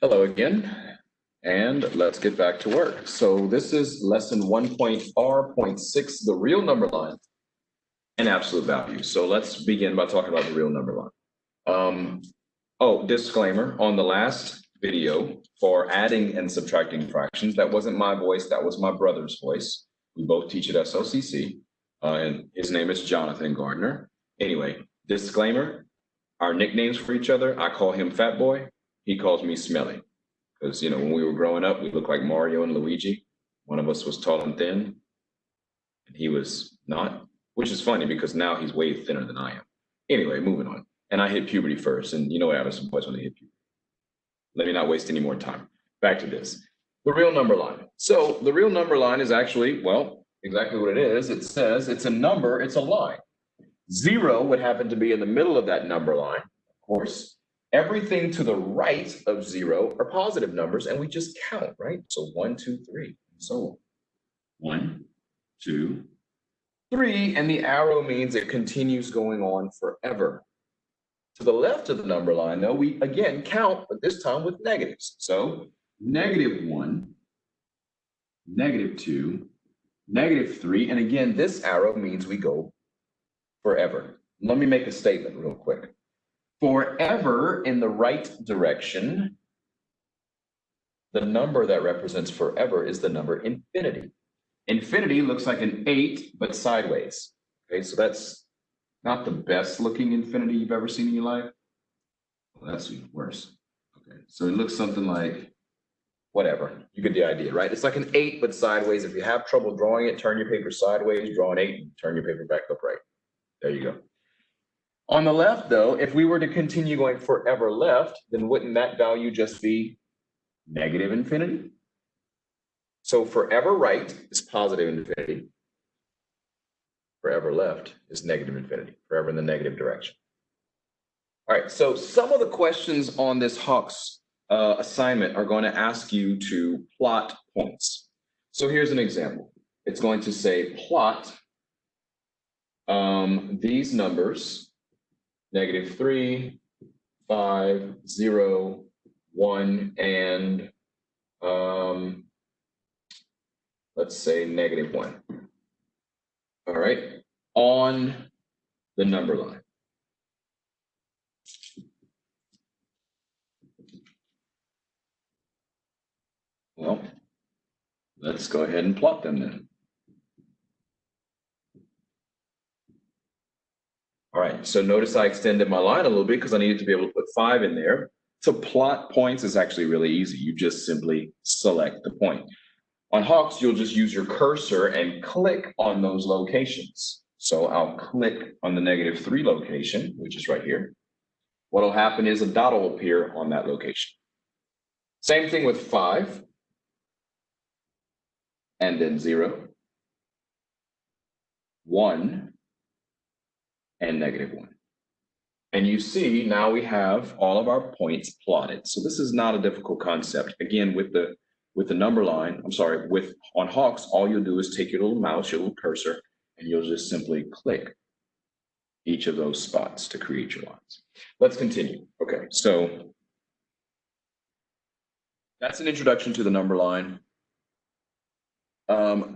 Hello again, and let's get back to work. So this is lesson 1.R.6, the real number line and absolute value. So let's begin by talking about the real number line. Disclaimer, on the last video for adding and subtracting fractions, that wasn't my voice, that was my brother's voice. We both teach at SLCC, and his name is Jonathan Gardner. Anyway, disclaimer, our nicknames for each other, I call him Fat Boy. He calls me Smelly because, when we were growing up, we looked like Mario and Luigi. One of us was tall and thin, and he was not, which is funny because now he's way thinner than I am. Anyway, moving on. And I hit puberty first, and you know what happens to boys when they hit puberty. Let me not waste any more time. Back to this. The real number line. So the real number line is actually, well, exactly what it is. It says it's a number, it's a line. 0 would happen to be in the middle of that number line, of course. Everything to the right of 0 are positive numbers, and we just count, right? So 1, 2, 3, and so on. 1, 2, 3, and the arrow means it continues going on forever. To the left of the number line, though, we again count, but this time with negatives. So -1, -2, -3, and again, this arrow means we go forever. Let me make a statement real quick. Forever in the right direction, the number that represents forever is the number infinity. Infinity looks like an 8, but sideways. Okay, so that's not the best looking infinity you've ever seen in your life. Well, that's even worse. Okay, so it looks something like, whatever, you get the idea, right? It's like an 8, but sideways. If you have trouble drawing it, turn your paper sideways, draw an 8, and turn your paper back upright. There you go. On the left, though, if we were to continue going forever left, then wouldn't that value just be negative infinity? So forever right is positive infinity. Forever left is negative infinity, forever in the negative direction. All right, so some of the questions on this Hawks assignment are going to ask you to plot points. So here's an example. It's going to say plot these numbers, -3, 5, 0, 1, and let's say -1. All right, on the number line. Well, let's go ahead and plot them then. All right, so notice I extended my line a little bit because I needed to be able to put 5 in there. To plot points is actually really easy. You just simply select the point. On Hawks, you'll just use your cursor and click on those locations. So I'll click on the -3 location, which is right here. What'll happen is a dot will appear on that location. Same thing with 5, and then 0, 1, and -1. And you see now we have all of our points plotted. So this is not a difficult concept. Again, with the number line, on Hawks, all you'll do is take your little mouse, your little cursor, and you'll just simply click each of those spots to create your lines. Let's continue. Okay, so that's an introduction to the number line.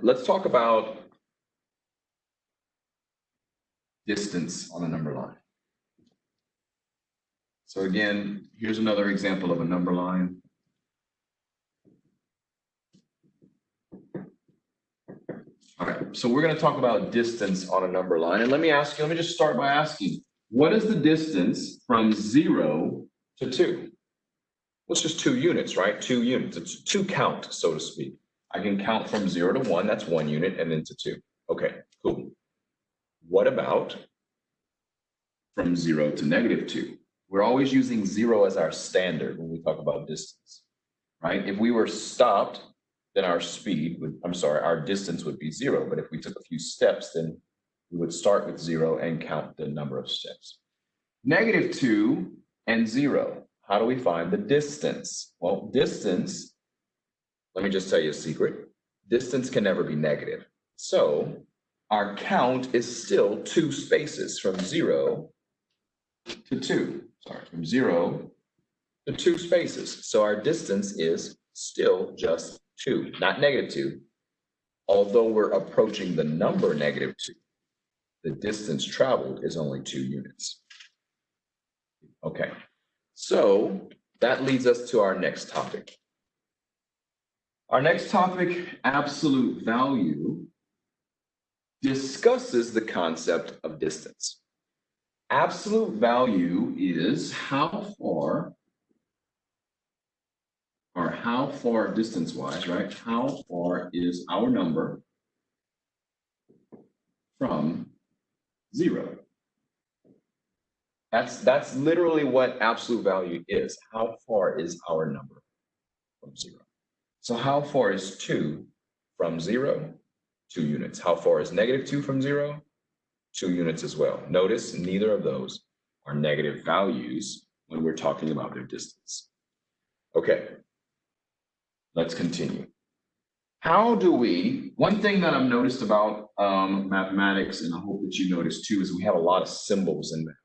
Let's talk about distance on a number line. So again, here's another example of a number line. All right, so we're going to talk about distance on a number line. And let me just start by asking, what is the distance from 0 to 2? Well, it's just 2 units, right? 2 units. It's 2 count, so to speak. I can count from 0 to 1, that's 1 unit, and then to 2. Okay, cool. What about from 0 to -2? We're always using 0 as our standard when we talk about distance, right? If we were stopped, then our distance would be 0. But if we took a few steps, then we would start with 0 and count the number of steps. -2 and 0, how do we find the distance? Well, distance, let me just tell you a secret. Distance can never be negative. So our count is still 2 spaces from 0 to 2. Sorry, from 0 the 2 spaces. So our distance is still just 2, not -2. Although we're approaching the number -2, the distance traveled is only 2 units. Okay, so that leads us to our next topic. Our next topic, absolute value, discusses the concept of distance. Absolute value is how far distance-wise, right? How far is our number from 0? That's literally what absolute value is. How far is our number from 0? So how far is 2 from 0? 2 units. How far is -2 from 0? 2 units as well. Notice neither of those are negative values when we're talking about their distance. Okay, let's continue. One thing that I've noticed about mathematics, and I hope that you notice too, is we have a lot of symbols in there.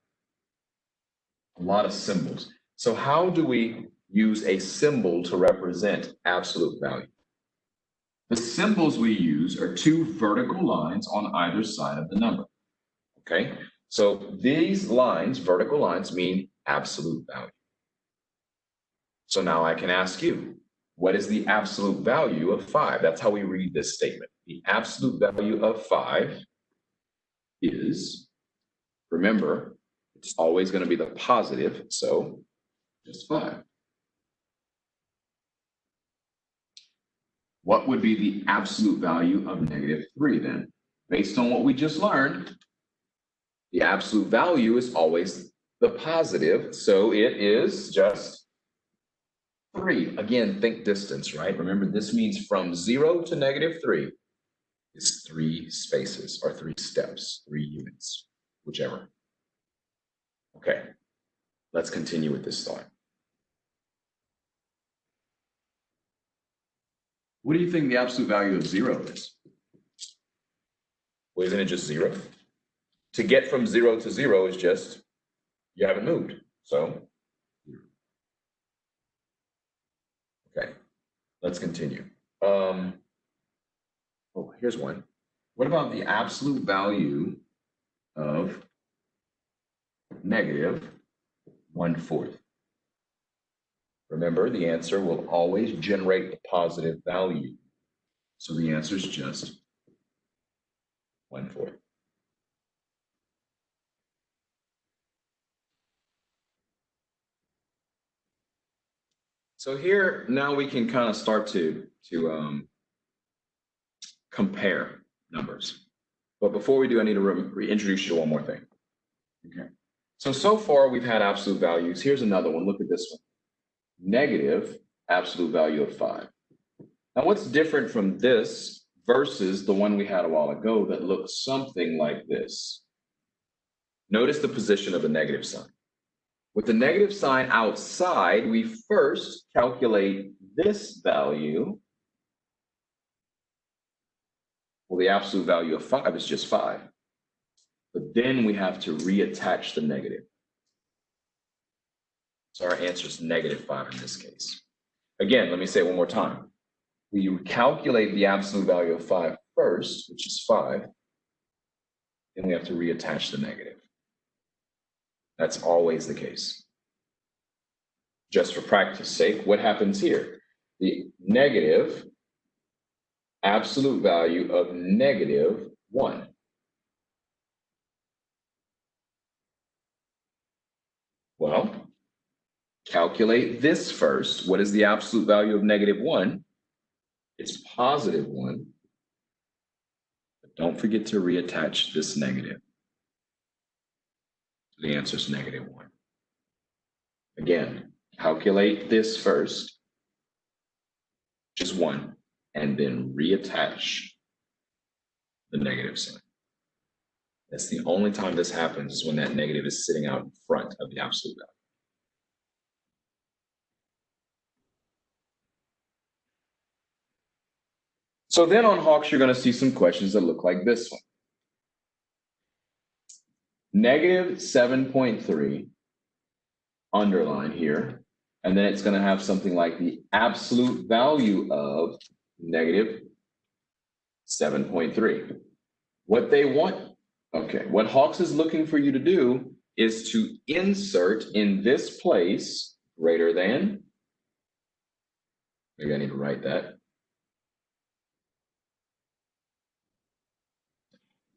A lot of symbols. So how do we use a symbol to represent absolute value? The symbols we use are 2 vertical lines on either side of the number. Okay, so these lines, vertical lines, mean absolute value. So now I can ask you, what is the absolute value of 5? That's how we read this statement. The absolute value of 5 is, remember, it's always going to be the positive, so just 5. What would be the absolute value of -3 then? Based on what we just learned, the absolute value is always the positive, so it is just 3. Again, think distance, right? Remember, this means from 0 to -3 is 3 spaces or 3 steps, 3 units, whichever. Okay, let's continue with this thought. What do you think the absolute value of 0 is? Well, isn't it just 0? To get from 0 to 0 is just, you haven't moved, so. Okay, let's continue. Oh, here's one. What about the absolute value of -1/4? Remember, the answer will always generate a positive value. So the answer is just 1/4. So here, now we can kind of start to compare numbers. But before we do, I need to reintroduce you to one more thing. Okay. So far we've had absolute values. Here's another one. Look at this one. Negative absolute value of 5. Now what's different from this versus the one we had a while ago that looks something like this? Notice the position of the negative sign. With the negative sign outside, we first calculate this value. Well, the absolute value of 5 is just 5. But then we have to reattach the negative. So our answer is -5 in this case. Again, let me say it one more time. We calculate the absolute value of 5 first, which is 5. Then we have to reattach the negative. That's always the case. Just for practice sake, what happens here? The negative absolute value of -1. Well, calculate this first. What is the absolute value of -1? It's +1. But don't forget to reattach this negative. The answer is -1. Again, calculate this first, just 1, and then reattach the negative sign. That's the only time this happens, is when that negative is sitting out in front of the absolute value. So then on Hawks, you're going to see some questions that look like this one. -7.3, underline here, And then it's going to have something like the absolute value of negative 7.3. What they want, okay, what Hawks is looking for you to do is to insert in this place greater than, maybe I need to write that,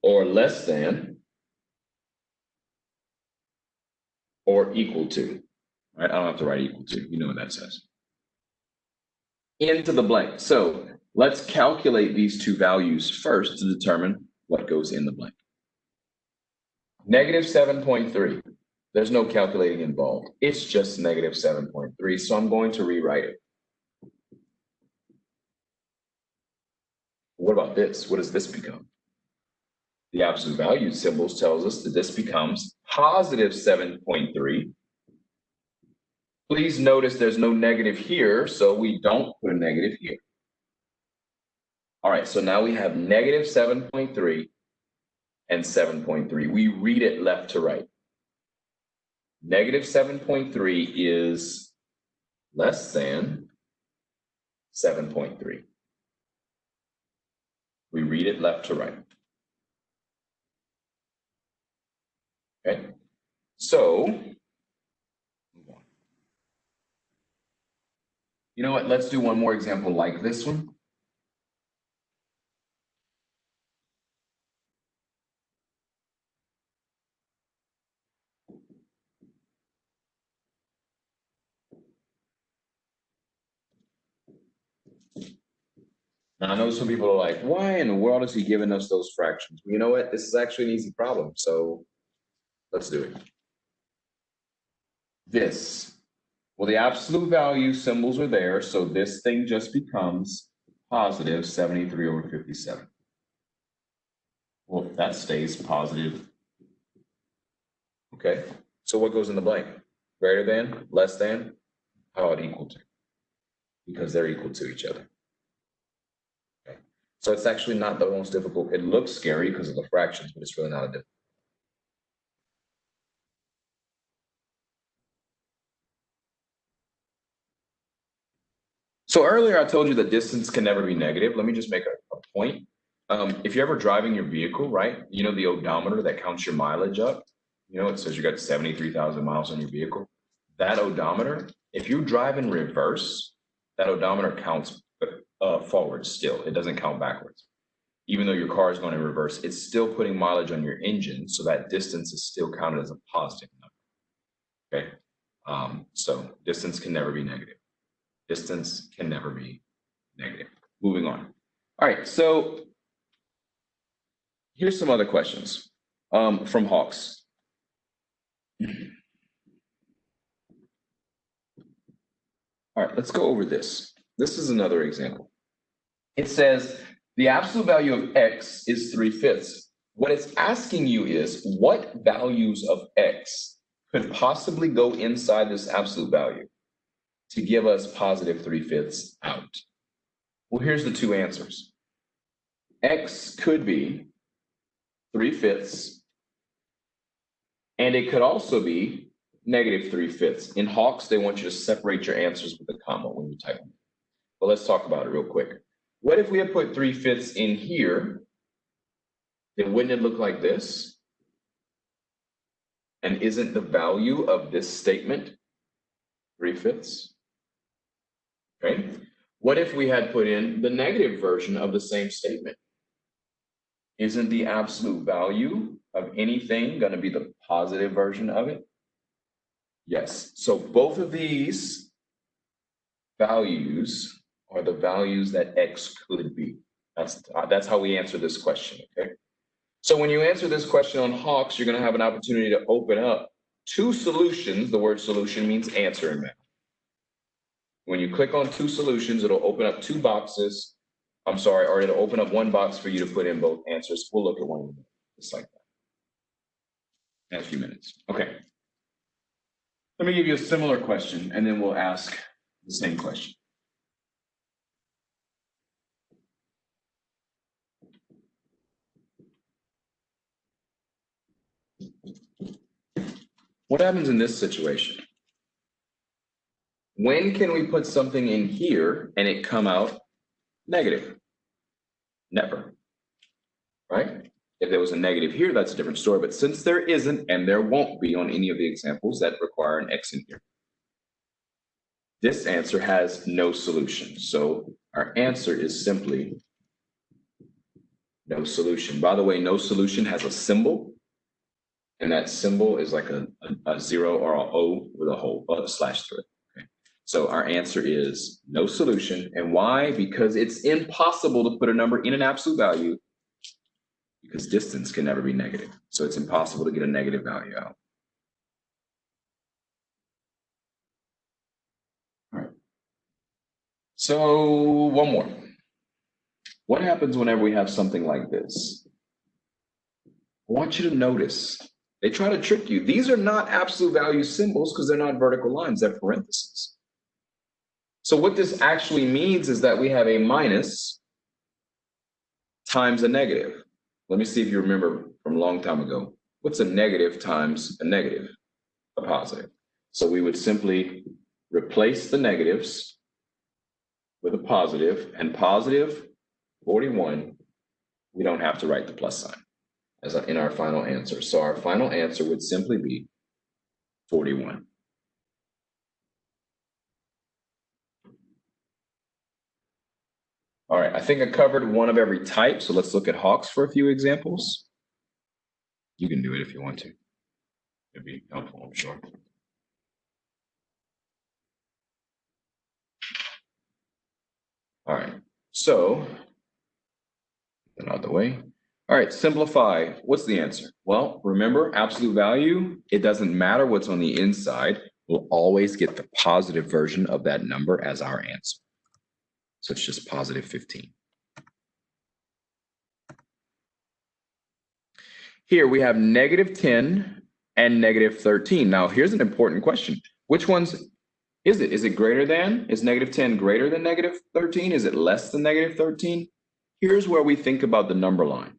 or less than, or equal to. Right? I don't have to write equal to, you know what that says. Into the blank. So let's calculate these two values first to determine what goes in the blank. Negative 7.3. There's no calculating involved. It's just negative 7.3. So I'm going to rewrite it. What about this? What does this become? The absolute value symbols tells us that this becomes positive 7.3. Please notice there's no negative here, so we don't put a negative here. All right, so now we have negative 7.3 and 7.3. We read it left to right. Negative 7.3 is less than 7.3. We read it left to right. Okay, so move on. You know what? Let's do one more example like this one. Now, I know some people are like, why in the world is he giving us those fractions? Well, you know what? This is actually an easy problem, so let's do it. This. Well, the absolute value symbols are there, so this thing just becomes positive 73 over 57. Well, that stays positive. Okay, so what goes in the blank? Greater than, less than, how about equal to? Because they're equal to each other. Okay, so it's actually not the most difficult. It looks scary because of the fractions, but it's really not a difficult. So earlier I told you that distance can never be negative. Let me just make a point. If you're ever driving your vehicle, right, you know the odometer that counts your mileage up, you know, it says you got 73,000 miles on your vehicle. That odometer, if you drive in reverse, that odometer counts forward still. It doesn't count backwards. Even though your car is going in reverse, it's still putting mileage on your engine, so that distance is still counted as a positive number. Okay, so distance can never be negative. Distance can never be negative. Moving on. All right, so here's some other questions from Hawks. All right, let's go over this. This is another example. It says the absolute value of x is 3/5. What it's asking you is what values of x could possibly go inside this absolute value to give us positive 3/5 out. Well, here's the two answers. X could be 3/5, and it could also be negative 3/5. In Hawks, they want you to separate your answers with a comma when you type them. But let's talk about it real quick. What if we had put 3/5 in here? Then wouldn't it look like this? And isn't the value of this statement 3/5? Okay. What if we had put in the negative version of the same statement? Isn't the absolute value of anything going to be the positive version of it? Yes. So both of these values are the values that x could be. That's how we answer this question, okay? So when you answer this question on Hawks, you're going to have an opportunity to open up two solutions. The word solution means answer in math. When you click on two solutions, it'll open up two boxes. I'm sorry, or it'll open up one box for you to put in both answers. We'll look at one of them just like that in a few minutes. Okay. Let me give you a similar question, and then we'll ask the same question. What happens in this situation? When can we put something in here and it come out negative? Never, right? If there was a negative here, that's a different story. But since there isn't, and there won't be on any of the examples that require an X in here, this answer has no solution. So our answer is simply no solution. By the way, no solution has a symbol, and that symbol is like a 0 or an O with a slash through it. Okay. So our answer is no solution. And why? Because it's impossible to put a number in an absolute value because distance can never be negative. So it's impossible to get a negative value out. All right. So one more. What happens whenever we have something like this? I want you to notice, they try to trick you. These are not absolute value symbols because they're not vertical lines, they're parentheses. So what this actually means is that we have a minus times a negative. Let me see if you remember from a long time ago. What's a negative times a negative? A positive. So we would simply replace the negatives with a positive, and positive 41, we don't have to write the plus sign as in our final answer. So our final answer would simply be 41. All right, I think I covered one of every type. So let's look at Hawks for a few examples. You can do it if you want to. It'd be helpful, I'm sure. All right, so get out of the way. All right, simplify. What's the answer? Well, remember, absolute value, it doesn't matter what's on the inside. We'll always get the positive version of that number as our answer. So it's just positive 15. Here we have negative 10 and negative 13. Now, here's an important question. Which ones is it? Is it greater than? Is negative 10 greater than negative 13? Is it less than negative 13? Here's where we think about the number line.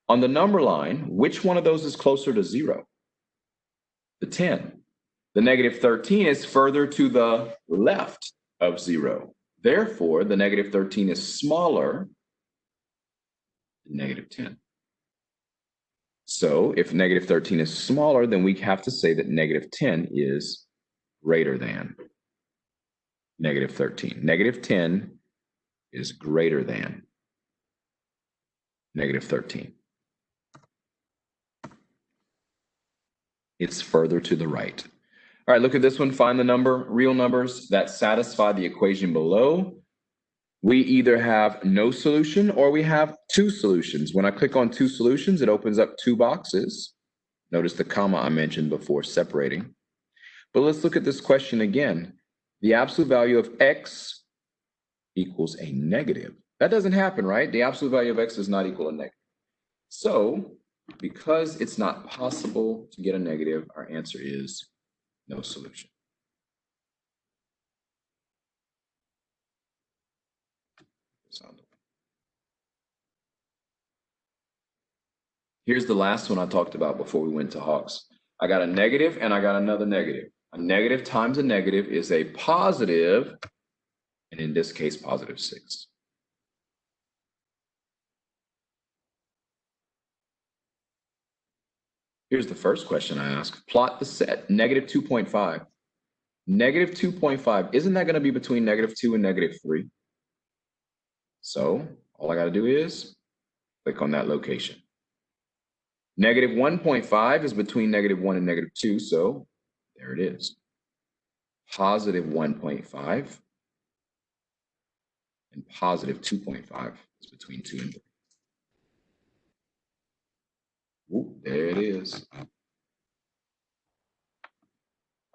On the number line, which one of those is closer to 0? The 10. The negative 13 is further to the left of 0. Therefore, the negative 13 is smaller than negative 10. So if negative 13 is smaller, then we have to say that negative 10 is greater than negative 13. Negative 10 is greater than negative 13. It's further to the right. All right, look at this one. Find the number, real numbers that satisfy the equation below. We either have no solution or we have two solutions. When I click on two solutions, it opens up two boxes. Notice the comma I mentioned before separating. But let's look at this question again. The absolute value of x equals a negative. That doesn't happen, right? The absolute value of x does not equal a negative. So because it's not possible to get a negative, our answer is no solution. Here's the last one I talked about before we went to Hawks. I got a negative and I got another negative. A negative times a negative is a positive, and in this case, positive 6. Here's the first question I ask. Plot the set, negative 2.5. Negative 2.5, isn't that going to be between negative 2 and negative 3? So all I got to do is click on that location. Negative 1.5 is between negative 1 and negative 2, so there it is. Positive 1.5 and positive 2.5 is between 2 and 3. Ooh, there it is. All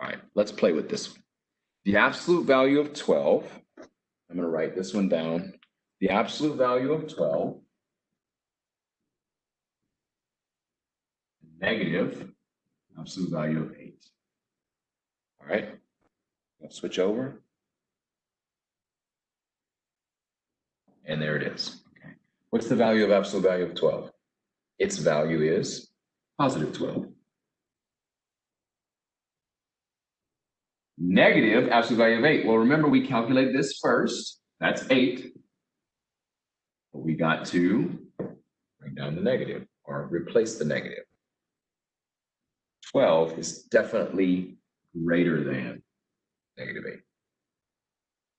right, let's play with this one. The absolute value of 12, I'm going to write this one down. The absolute value of 12 negative absolute value of 8. All right, I'll switch over. And there it is. Okay. What's the value of absolute value of 12? Its value is positive 12. Negative absolute value of 8. Well, remember, we calculated this first. That's 8. But we got to bring down the negative or replace the negative. 12 is definitely greater than negative 8.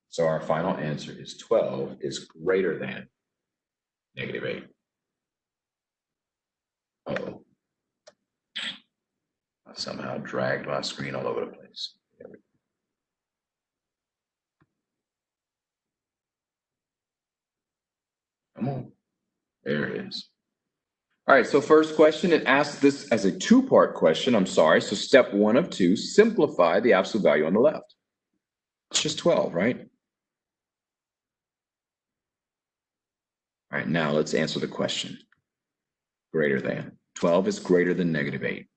So our final answer is 12 is greater than negative 8. Uh-oh. I somehow dragged my screen all over the place. Come on. There it is. All right, so first question, it asks this as a two-part question. I'm sorry. So step 1 of 2, simplify the absolute value on the left. It's just 12, right? All right, now let's answer the question. Greater than. 12 is greater than negative 8.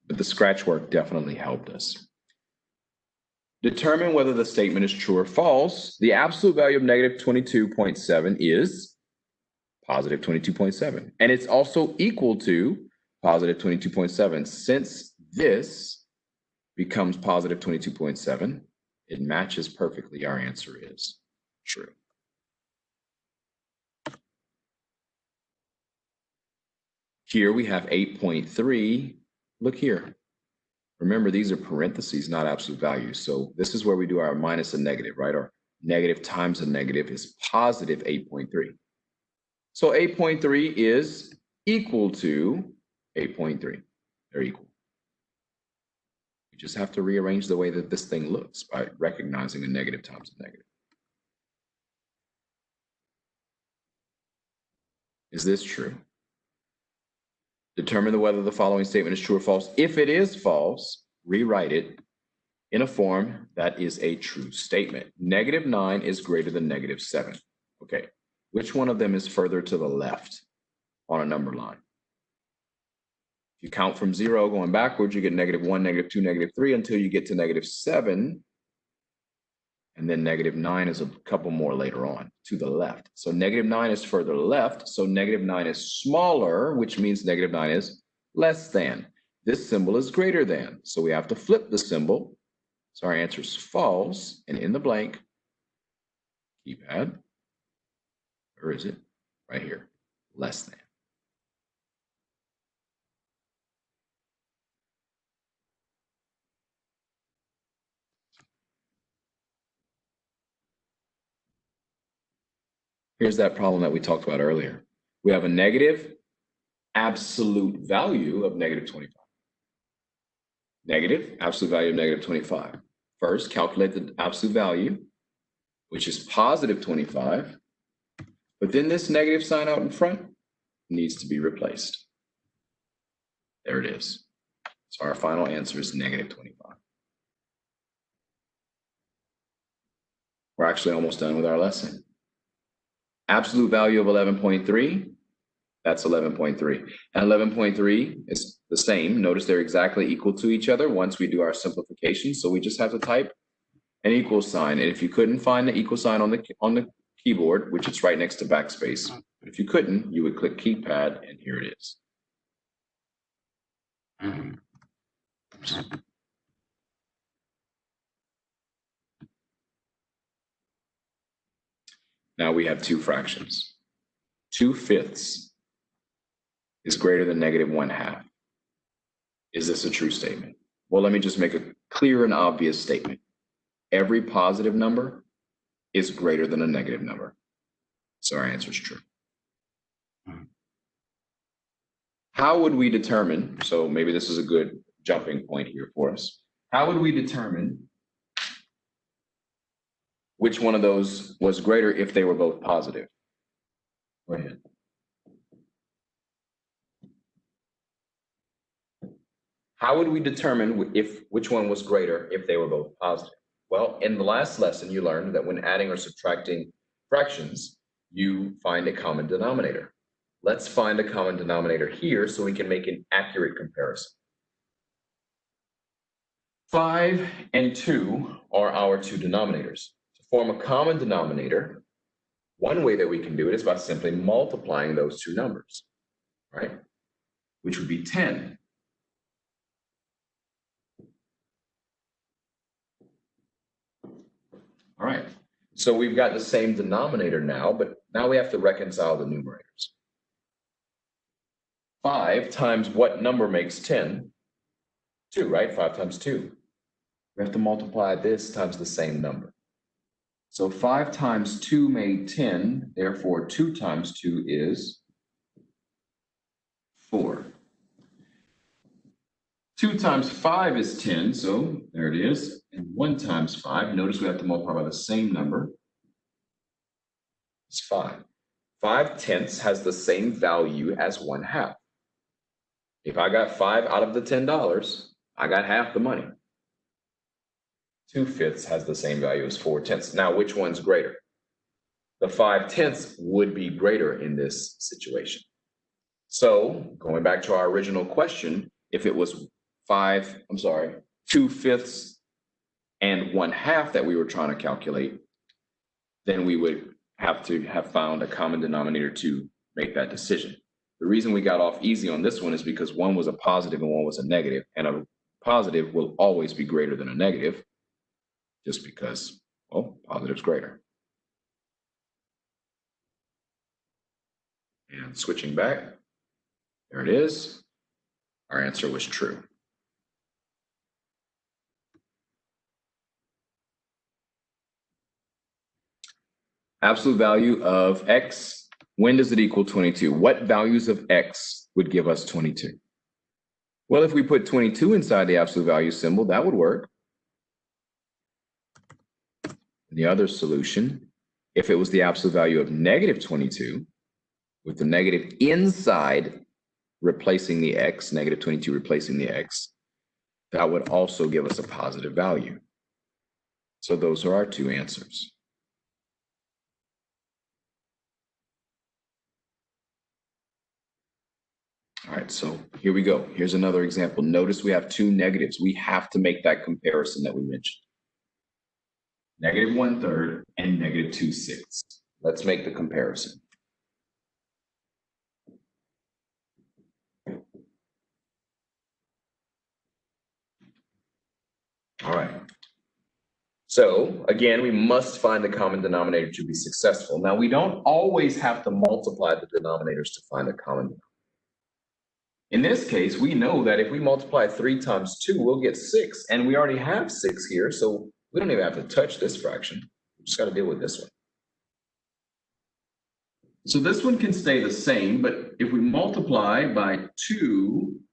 But the scratch work definitely helped us. Determine whether the statement is true or false. The absolute value of negative 22.7 is positive 22.7. And it's also equal to positive 22.7. Since this becomes positive 22.7, it matches perfectly. Our answer is true. Here we have 8.3. Look here. Remember, these are parentheses, not absolute values. So this is where we do our minus a negative, right? Or negative times a negative is positive 8.3. So 8.3 is equal to 8.3. They're equal. You just have to rearrange the way that this thing looks by recognizing a negative times a negative. Is this true? Determine whether the following statement is true or false. If it is false, rewrite it in a form that is a true statement. Negative 9 is greater than negative 7. Okay, which one of them is further to the left on a number line? If you count from 0 going backwards, you get negative 1, negative 2, negative 3 until you get to negative 7. And then negative 9 is a couple more later on to the left. So negative 9 is further left. So negative 9 is smaller, which means negative 9 is less than. This symbol is greater than. So we have to flip the symbol. So our answer is false. And in the blank, keypad, where is it? Right here, less than. Here's that problem that we talked about earlier. We have a negative absolute value of negative 25. Negative absolute value of negative 25. First, calculate the absolute value, which is positive 25. But then this negative sign out in front needs to be replaced. There it is. So our final answer is negative 25. We're actually almost done with our lesson. Absolute value of 11.3, that's 11.3. And 11.3 is the same. Notice they're exactly equal to each other once we do our simplification. So we just have to type an equal sign. And if you couldn't find the equal sign on the keyboard, which is right next to backspace, but if you couldn't, you would click keypad, and here it is. Now we have two fractions. 2/5 is greater than negative 1/2. Is this a true statement? Well, let me just make a clear and obvious statement. Every positive number is greater than a negative number. So our answer is true. How would we determine, so maybe this is a good jumping point here for us. How would we determine which one of those was greater if they were both positive? Go ahead. How would we determine which one was greater if they were both positive? Well, in the last lesson, you learned that when adding or subtracting fractions, you find a common denominator. Let's find a common denominator here so we can make an accurate comparison. 5 and 2 are our two denominators. To form a common denominator, one way that we can do it is by simply multiplying those two numbers, right? Which would be 10. So we've got the same denominator now, but now we have to reconcile the numerators. 5 times what number makes 10? 2, right? 5 times 2. We have to multiply this times the same number. So 5 times 2 made 10, therefore 2 times 2 is 4. 2 times 5 is 10, so there it is. And 1 times 5, notice we have to multiply by the same number. It's 5. 5/10 has the same value as 1/2. If I got 5 out of the $10, I got half the money. 2/5 has the same value as 4/10. Now, which one's greater? The 5/10 would be greater in this situation. So, going back to our original question, if it was 2/5 and 1/2 that we were trying to calculate, then we would have to have found a common denominator to make that decision. The reason we got off easy on this one is because one was a positive and one was a negative, and a positive will always be greater than a negative, just because, well, positive's greater. And switching back, there it is. Our answer was true. Absolute value of x, when does it equal 22? What values of x would give us 22? Well, if we put 22 inside the absolute value symbol, that would work. The other solution, if it was the absolute value of negative 22, with the negative inside replacing the x, negative 22 replacing the x, that would also give us a positive value. So those are our two answers. All right, so here we go. Here's another example. Notice we have two negatives. We have to make that comparison that we mentioned. Negative 1/3 and negative 2/6. Let's make the comparison. All right. So again, we must find the common denominator to be successful. Now, we don't always have to multiply the denominators to find a common denominator. In this case, we know that if we multiply 3 times 2, we'll get 6, and we already have 6 here, so we don't even have to touch this fraction. We just got to deal with this one. So this one can stay the same, but if we multiply by 2,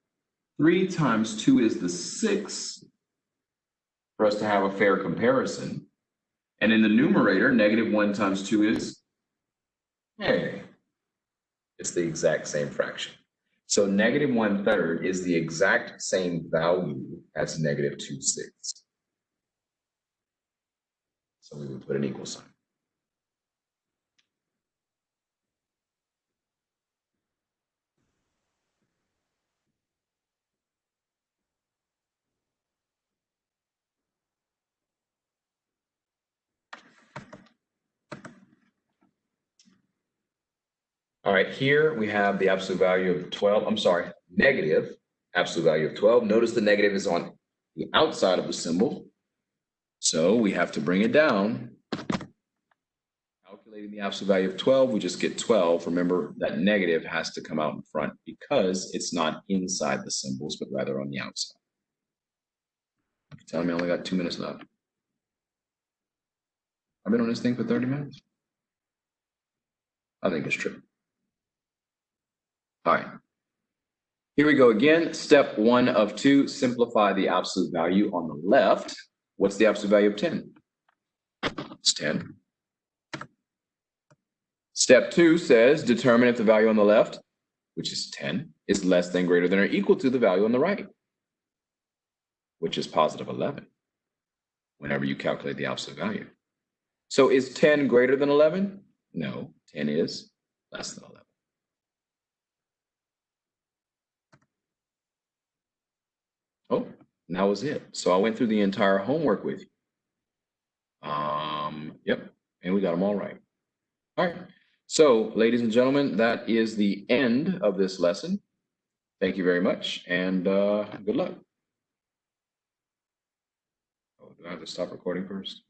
3 times 2 is the 6 for us to have a fair comparison. And in the numerator, negative 1 times 2 is, hey, it's the exact same fraction. So negative 1/3 is the exact same value as negative 2/6. So we would put an equal sign. All right, here we have the absolute value of 12. I'm sorry, negative absolute value of 12. Notice the negative is on the outside of the symbol. So we have to bring it down. Calculating the absolute value of 12, we just get 12. Remember that negative has to come out in front because it's not inside the symbols, but rather on the outside. You're telling me I only got 2 minutes left. I've been on this thing for 30 minutes. I think it's true. All right. Here we go again. Step 1 of 2, simplify the absolute value on the left. What's the absolute value of 10? It's 10. Step 2 says determine if the value on the left, which is 10, is less than, greater than, or equal to the value on the right, which is positive 11, whenever you calculate the absolute value. So is 10 greater than 11? No, 10 is less than 11. Oh, and that was it. So I went through the entire homework with you. Yep, and we got them all right. All right. So, ladies and gentlemen, that is the end of this lesson. Thank you very much, and good luck. Oh, do I have to stop recording first?